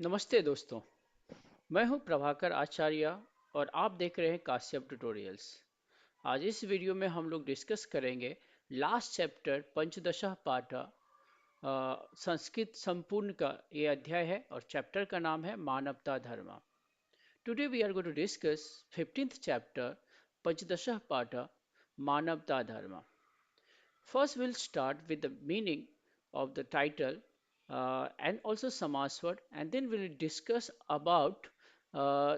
नमस्ते दोस्तों। मैं हूं प्रभाकर आचार्य और आप देख रहे हैं काश्यप ट्यूटोरियल्स। आज इस वीडियो में हम लोग डिस्कस करेंगे लास्ट चैप्टर पंचदश पाठ संस्कृत संपूर्ण का ये अध्याय है और चैप्टर का नाम है मानवता धर्म। Today we are going to discuss 15th chapter पंचदश पाठ मानवता धर्म। First, we'll start with the meaning of the title and also Samaswar, and then we'll discuss about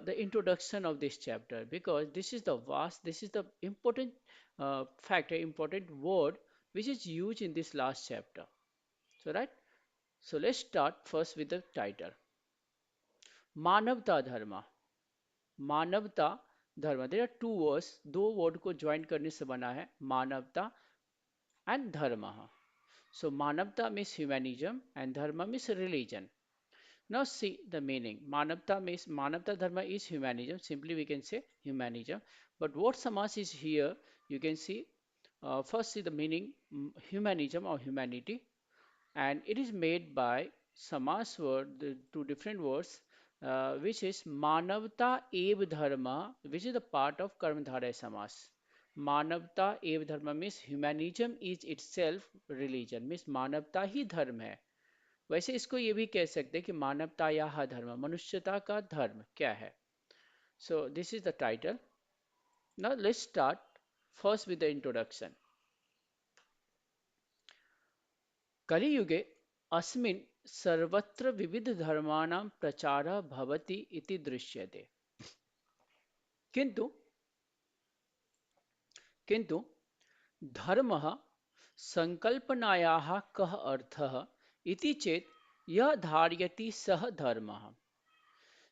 the introduction of this chapter because this is the important factor, important word which is used in this last chapter. So, right? So, let's start first with the title मानवता धर्म। मानवता धर्म, there are two words, दो word को join करने से बना है मानवता एंड धर्म। So Manavta means humanism and Dharma means religion. Now see the meaning. Manavta means Manavta Dharma is humanism. Simply we can say humanism. But what Samas is here, you can see first see the meaning humanism or humanity, and it is made by Samas word, the two different words, which is Manavta Ev Dharma, which is the part of Karmadhara Samas. मानवता एव धर्म means humanism is itself religion means मानवता ही धर्म है। वैसे इसको ये भी कह सकते हैं कि मानवता या धर्म, मनुष्यता का धर्म क्या है। So this is the title. Now let's start first with the introduction. कलियुगे अस्मिन् सर्वत्र विविध धर्माणां प्रचारः भवति इति दृश्यते। किंतु किंतु धर्मः संकल्पनायाः कः अर्थः इति चेत् यः धारयति सः धर्मः।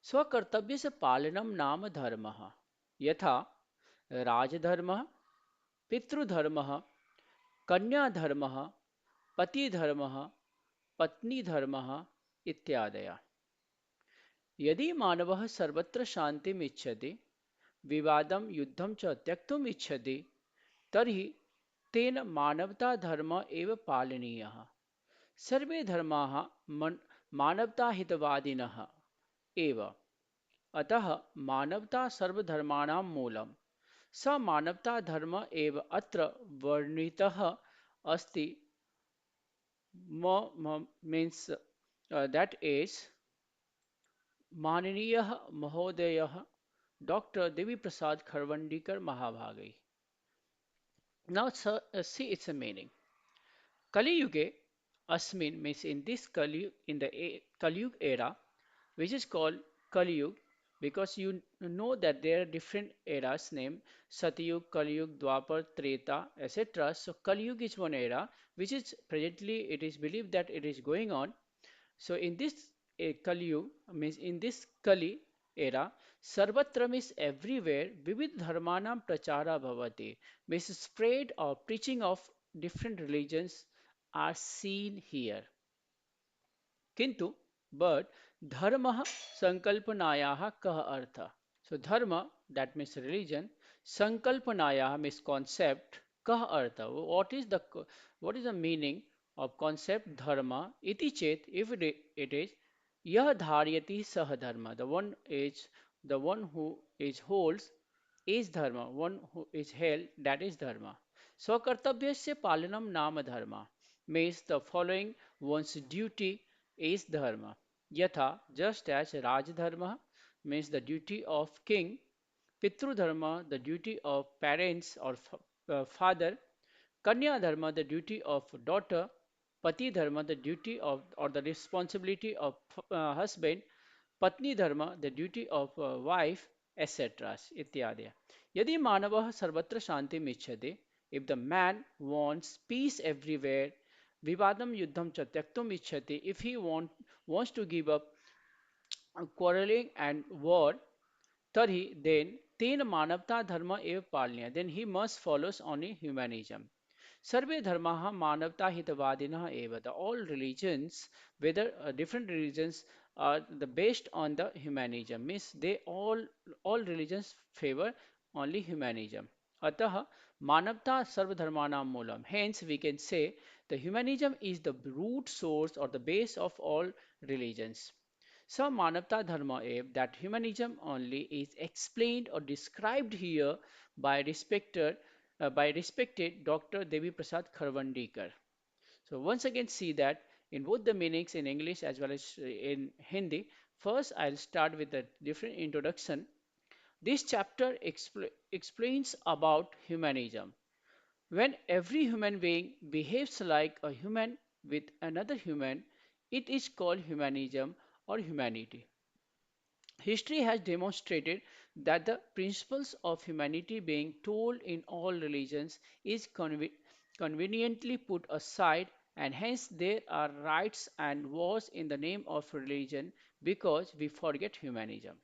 स्वकर्तव्यस्य पालनं नाम धर्मः। यथा राजधर्मः, पितृधर्मः, कन्याधर्मः, पतिधर्मः, पत्नीधर्मः इत्यादयः। यदि मानवः सर्वत्र शान्तिम् इच्छति, विवादं युद्धं च त्यक्तुम् इच्छति, तर्हि तेन मानवताधर्म एव पालनीयः। सर्वे धर्माः मानवताहितवादिनः एव। अतः मानवता सर्वधर्माणां मूलम्। स मानवता धर्म एव अत्र वर्णितः अस्ति। मीन्स दैट इज माननीयः महोदयः doctor Devi Prasad Kharvandikar महाभागी। Now see its meaning. Kali Yuge Asmin means in this Kali in the Kali Yuga era, which is called Kali Yuga because you know that there are different eras named Satyug, Kali Yuga, Dwapar, Treta, etc. So Kali Yuga is one era which is presently it is believed that it is going on. So in this Kali Yuga means in this Kali era, Sarvatra means everywhere, Vivid Dharmanam Prachara Bhavati means spread or preaching of different religions are seen here. Kintu, but dharma sankalpanayaha kah artha. So dharma, that means religion, sankalpanaya means concept, kah artha. What is the meaning of concept dharma? Iti chet, if it is yah dharyati sah dharma. The one who is holds is dharma. One who is held, that is dharma. Swakartabhyasya palanam nama dharma means the following one's duty is dharma. Yatha, just as Raj dharma means the duty of king, Pitru dharma the duty of parents or father, Kanya dharma the duty of daughter, Pati dharma the duty of or the responsibility of husband, Patni dharma the duty of wife, etc. इत्यादि। यदि मानवः सर्वत्र शांतिम् इच्छति, if the man wants peace everywhere, vivadam yuddham cha tyaktum ichhati, if he wants to give up quarreling and war, tarhi then ten manavta dharma ev palnya, then he must follows only humanism. Sarve dharmaha manavta hitavadinah eva, the all religions, whether different religions are the based on the humanism, means they all religions favor only humanism. Atah manavta sarvadharmanam moolam, hence we can say the humanism is the root source or the base of all religions. Some Manavta Dharma Ave that humanism only is explained or described here by respected Dr. Devi Prasad Kharwandikar. So once again see that in both the meanings in English as well as in Hindi. First, I'll start with a different introduction. This chapter explains about humanism. When every human being behaves like a human with another human, it is called humanism or humanity. History has demonstrated that the principles of humanity being told in all religions is conveniently put aside, and hence there are riots and wars in the name of religion because we forget humanism.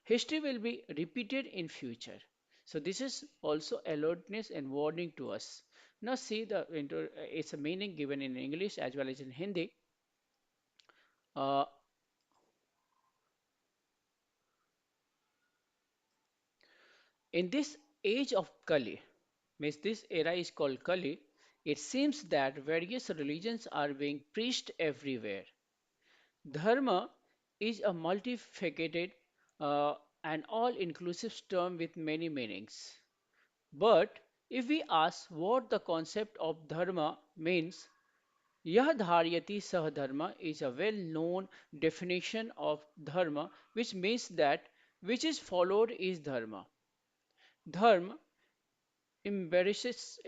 History will be repeated in future. So this is also alertness and warning to us. Now see it's a meaning given in English as well as in Hindi. Uh, in this age of Kali, means this era is called Kali, it seems that various religions are being preached everywhere. Dharma is a multifaceted and all-inclusive term with many meanings. But if we ask what the concept of dharma means, Yah Dharyati Sah Dharma is a well known definition of dharma, which means that which is followed is dharma. Dharma embraces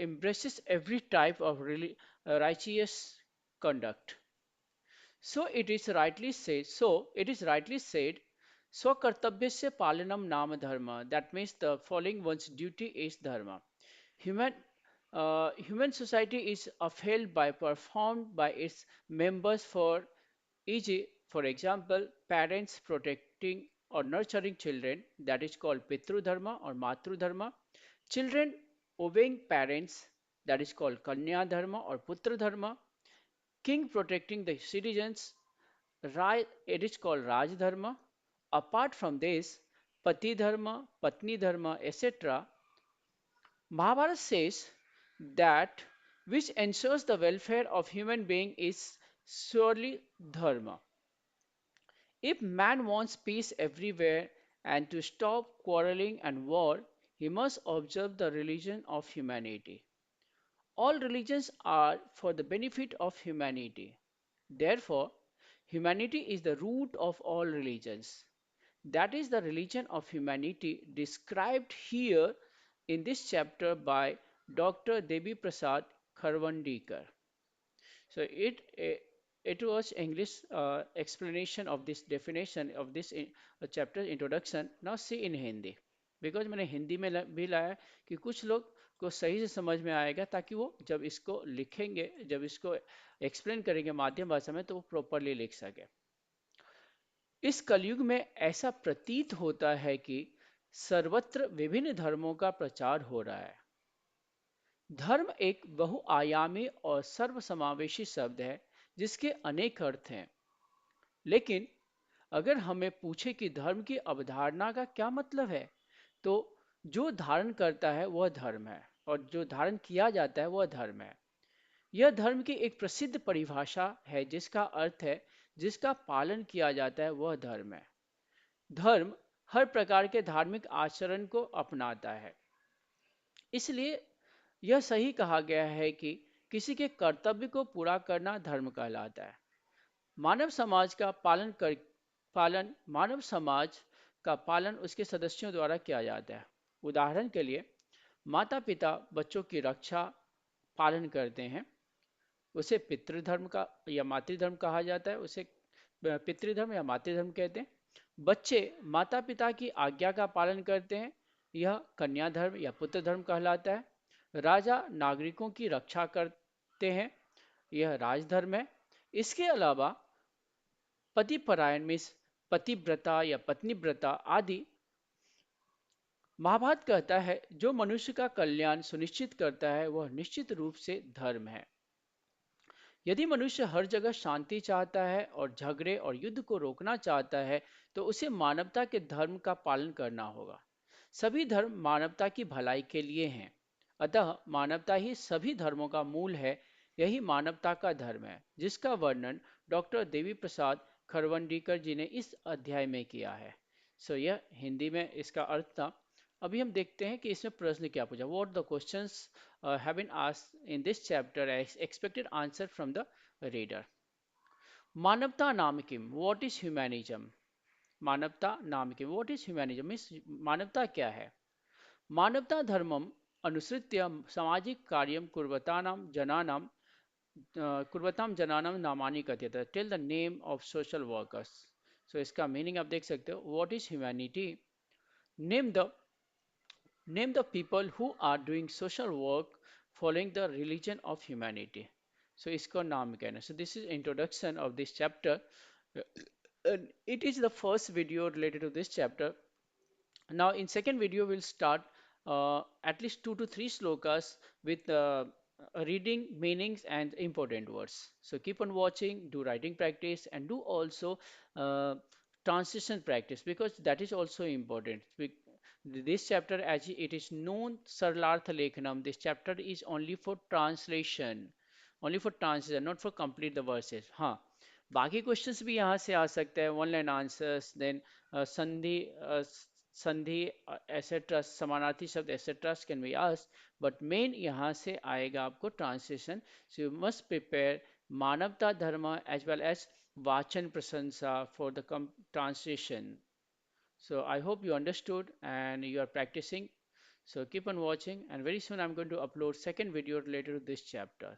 every type of righteous conduct. So it is rightly said, Swakartabhyasya palanam nama dharma. That means the following one's duty is dharma. Human human society is upheld by performed by its members for e.g. for example parents protecting or nurturing children, that is called pitru dharma or matru dharma, children obeying parents, that is called kanya dharma or putra dharma, king protecting the citizens, it is called raj dharma. Apart from this, pati dharma, patni dharma, etc., Mahabharata says that which ensures the welfare of human being is surely dharma. If man wants peace everywhere and to stop quarreling and war, he must observe the religion of humanity. All religions are for the benefit of humanity. Therefore, humanity is the root of all religions. That is the religion of humanity described here in this chapter by Dr. Devi Prasad Kharwandikar. So it was English explanation of this definition of this chapter introduction. Now see in Hindi, because मैंने हिंदी में भी लाया कि कुछ लोग को सही से समझ में आएगा, ताकि वो जब इसको लिखेंगे, जब इसको एक्सप्लेन करेंगे माध्यम भाषा में, तो वो प्रॉपरली लिख सके. इस कलयुग में ऐसा प्रतीत होता है कि सर्वत्र विभिन्न धर्मों का प्रचार हो रहा है. धर्म एक बहुआयामी और सर्वसमावेशी शब्द है जिसके अनेक अर्थ हैं. लेकिन अगर हमें पूछे कि धर्म की अवधारणा का क्या मतलब है, तो जो धारण करता है वह धर्म है और जो धारण किया जाता है वह धर्म है. यह धर्म की एक प्रसिद्ध परिभाषा है जिसका अर्थ है जिसका पालन किया जाता है वह धर्म है. धर्म हर प्रकार के धार्मिक आचरण को अपनाता है. इसलिए यह सही कहा गया है कि किसी के कर्तव्य को पूरा करना धर्म कहलाता है. मानव समाज का पालन मानव समाज का पालन उसके सदस्यों द्वारा किया जाता है. उदाहरण के लिए माता पिता बच्चों की रक्षा पालन करते हैं, उसे पितृधर्म का या मातृधर्म कहा जाता है, उसे पितृधर्म या मातृधर्म कहते हैं. बच्चे माता पिता की आज्ञा का पालन करते हैं, यह कन्या धर्म या पुत्र धर्म कहलाता है. राजा नागरिकों की रक्षा करते हैं, यह राजधर्म है. इसके अलावा पति परायण में पतिव्रता या पत्नीव्रता आदि. महाभारत कहता है जो मनुष्य का कल्याण सुनिश्चित करता है वह निश्चित रूप से धर्म है. यदि मनुष्य हर जगह शांति चाहता है और झगड़े और युद्ध को रोकना चाहता है, तो उसे मानवता के धर्म का पालन करना होगा. सभी धर्म मानवता की भलाई के लिए हैं, अतः मानवता ही सभी धर्मों का मूल है. यही मानवता का धर्म है जिसका वर्णन डॉक्टर देवी प्रसाद खरवंडीकर जी ने इस अध्याय में किया है। सो यह हिंदी में इसका अर्थ था। अभी हम देखते हैं कि इसमें प्रश्न क्या पूछा। What the questions have been asked in this chapter, expected answer from the reader. मानवता नाम किम, व्हाट इज ह्यूमैनिज्म। मानवता नाम किम, व्हाट इज ह्यूमैनिज्म मीन्स मानवता क्या है। मानवता धर्मम अनुसृत्य सामाजिक कार्यम कुर्वतां जनानां नामानि कथ्यते, tell the name of social workers. So इसका मीनिंग आप देख सकते हो। What is humanity, name the name the people who are doing social work following the religion of humanity. So इसको नाम कहना। So this is introduction of this chapter, it is the first video related to this chapter. Now in second video we'll start at least 2 to 3 slokas with reading meanings and important words. So keep on watching, do writing practice, and do also uh, translation practice, because that is also important. This chapter, as it is known Sarlartha Lekhanam, this chapter is only for translation, not for complete the verses. हाँ, बाकी questions भी यहाँ से आ सकते हैं, one line answers, then संधि, संधि etcetera, समानार्थी शब्द etcetera can be asked, but main यहाँ से आएगा आपको translation. So you must prepare मानवता धर्म एज वेल एज वाचन प्रशंसा for the translation. So I hope you understood and you are practicing. So keep on watching, and very soon I'm going to upload second video related to this chapter.